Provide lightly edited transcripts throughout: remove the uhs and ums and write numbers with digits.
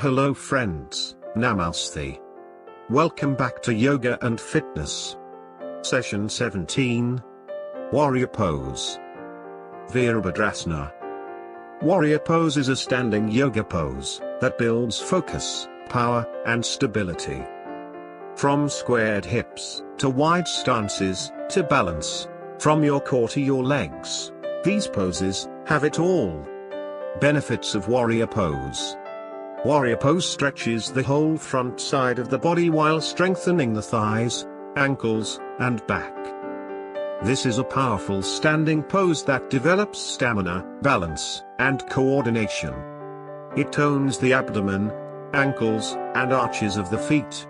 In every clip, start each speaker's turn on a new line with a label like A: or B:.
A: Hello friends, Namaste. Welcome back to Yoga and Fitness. Session 17. Warrior Pose. Virabhadrasana. Warrior Pose is a standing yoga pose that builds focus, power, and stability. From squared hips, to wide stances, to balance, from your core to your legs, these poses have it all. Benefits of Warrior Pose. Warrior Pose stretches the whole front side of the body while strengthening the thighs, ankles, and back. This is a powerful standing pose that develops stamina, balance, and coordination. It tones the abdomen, ankles, and arches of the feet.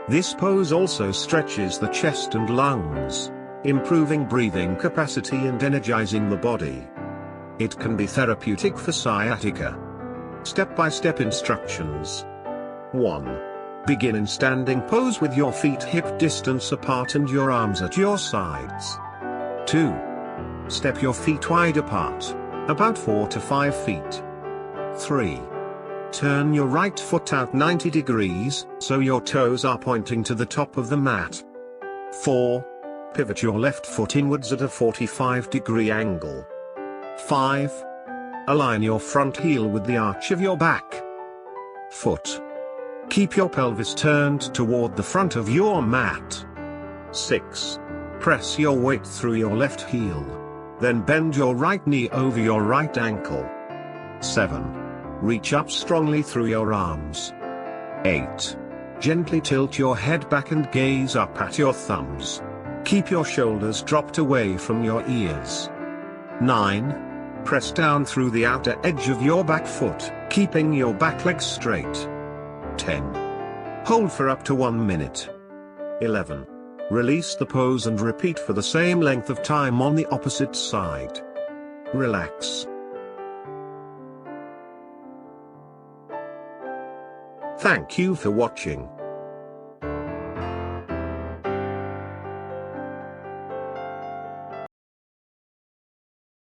A: This pose also stretches the chest and lungs, improving breathing capacity and energizing the body. It can be therapeutic for sciatica. Step-by-step instructions. 1. Begin in standing pose with your feet hip distance apart and your arms at your sides. 2. Step your feet wide apart, about 4 to 5 feet. 3. Turn your right foot out 90 degrees, so your toes are pointing to the top of the mat. 4. Pivot your left foot inwards at a 45-degree angle. 5. Align your front heel with the arch of your back foot. Keep your pelvis turned toward the front of your mat. 6. Press your weight through your left heel. Then bend your right knee over your right ankle. 7. Reach up strongly through your arms. 8. Gently tilt your head back and gaze up at your thumbs. Keep your shoulders dropped away from your ears. 9. Press down through the outer edge of your back foot, keeping your back leg straight. 10. Hold for up to 1 minute. 11. Release the pose and repeat for the same length of time on the opposite side. Relax. Thank you for watching.